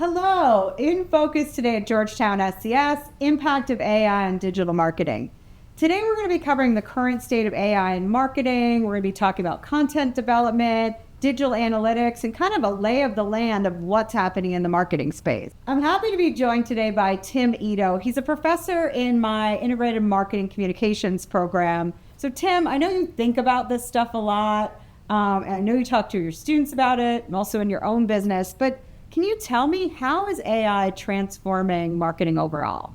Hello, in focus today at Georgetown SCS, impact of AI on digital marketing. Today we're going to be covering the current state of AI in marketing. We're going to be talking about content development, digital analytics, and kind of a lay of the land of what's happening in the marketing space. I'm happy to be joined today by Tim Ito. He's a professor in my integrated marketing communications program. So Tim, I know you think about this stuff a lot, and I know you talk to your students about it and also in your own business, but can you tell me, how is AI transforming marketing overall?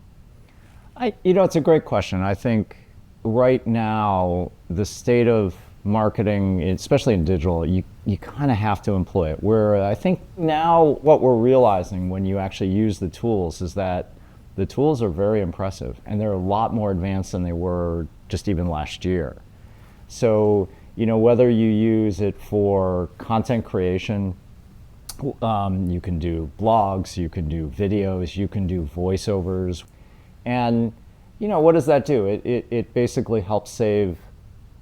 It's a great question. I think right now, the state of marketing, especially in digital, you kind of have to employ it. Where I think now what we're realizing when you actually use the tools is that the tools are very impressive and they're a lot more advanced than they were just even last year. So, whether you use it for content creation, you can do blogs, you can do videos, you can do voiceovers. And, what does that do? It basically helps save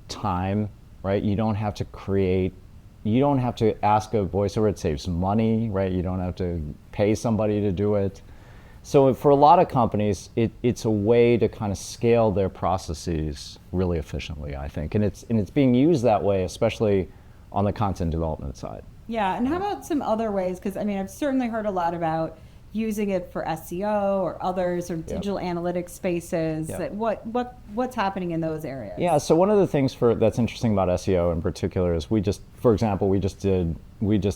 time, right? You don't have to ask a voiceover. It saves money, right? You don't have to pay somebody to do it. So for a lot of companies, it's a way to kind of scale their processes really efficiently, I think. And it's being used that way, especially on the content development side. Yeah, and how about some other ways? Because I've certainly heard a lot about using it for SEO or others or digital analytics spaces. Yep. What's happening in those areas? Yeah, so one of the things that's interesting about SEO in particular is we just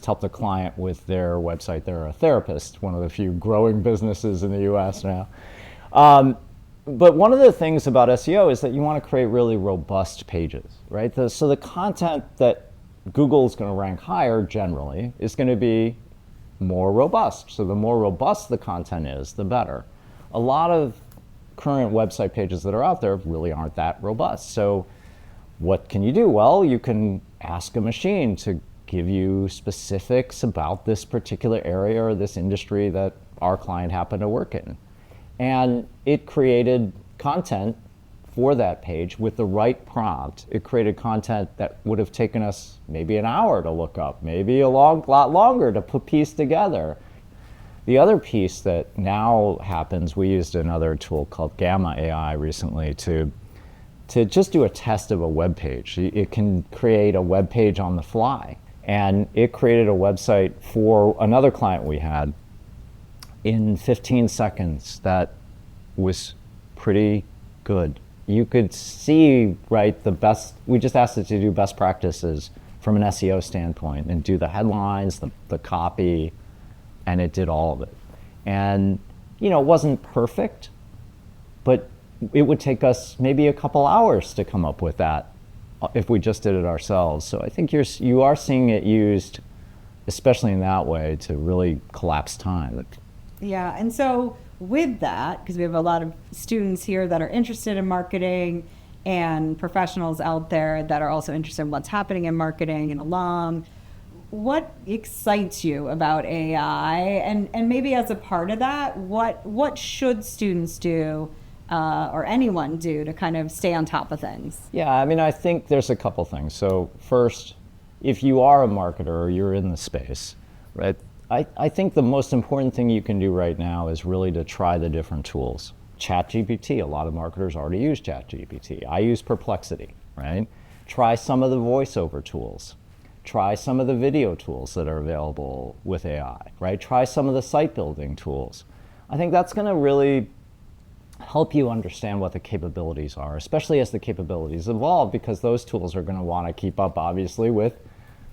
helped a client with their website. They're a therapist, one of the few growing businesses in the U.S. now. But one of the things about SEO is that you want to create really robust pages, right? So the content that Google's going to rank higher generally is going to be more robust. So the more robust the content is, the better. A lot of current website pages that are out there really aren't that robust. So what can you do? Well, you can ask a machine to give you specifics about this particular area or this industry that our client happened to work in. And it created content for that page with the right prompt. It created content that would have taken us maybe an hour to look up, maybe a lot longer to piece together. The other piece that now happens, we used another tool called Gamma AI recently to just do a test of a web page. It can create a web page on the fly. And it created a website for another client we had in 15 seconds that was pretty good. You could see, right, we just asked it to do best practices from an SEO standpoint and do the headlines, the copy, and it did all of it. And, it wasn't perfect, but it would take us maybe a couple hours to come up with that if we just did it ourselves. So I think you are seeing it used, especially in that way, to really collapse time. Yeah, and so with that, because we have a lot of students here that are interested in marketing and professionals out there that are also interested in what's happening in marketing and alum, what excites you about AI? And maybe as a part of that, what should students do or anyone do to kind of stay on top of things? Yeah, I think there's a couple things. So first, if you are a marketer or you're in the space, right, I think the most important thing you can do right now is really to try the different tools. ChatGPT, a lot of marketers already use ChatGPT. I use Perplexity, right? Try some of the voiceover tools. Try some of the video tools that are available with AI, right? Try some of the site building tools. I think that's going to really help you understand what the capabilities are, especially as the capabilities evolve, because those tools are going to want to keep up, obviously, with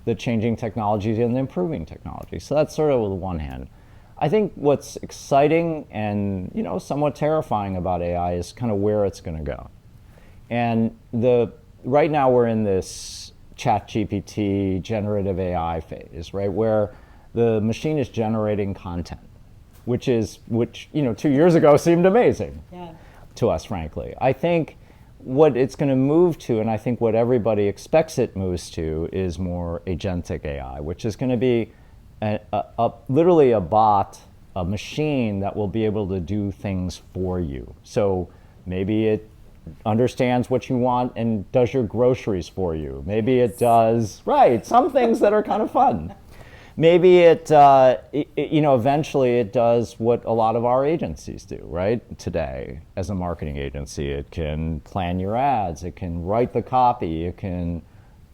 the changing technologies and the improving technology. So that's sort of with one hand. I think what's exciting and somewhat terrifying about AI is kind of where it's going to go. And right now we're in this ChatGPT generative AI phase, right, where the machine is generating content, which 2 years ago seemed amazing to us, frankly. I think what it's going to move to, and I think what everybody expects it moves to, is more agentic AI, which is going to be literally a bot, a machine that will be able to do things for you. So maybe it understands what you want and does your groceries for you. Maybe it does, right, some things that are kind of fun. maybe eventually it does what a lot of our agencies do, right? Today, as a marketing agency, it can plan your ads, it can write the copy, it can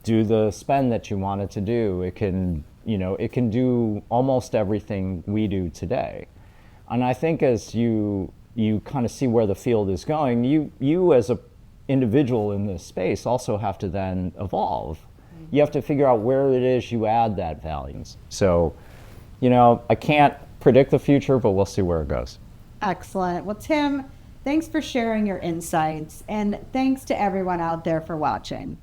do the spend that you want it to do, it can do almost everything we do today. And I think as you kind of see where the field is going, you as a individual in this space also have to then evolve. You have to figure out where it is you add that value. So, I can't predict the future, but we'll see where it goes. Excellent. Well, Tim, thanks for sharing your insights, and thanks to everyone out there for watching.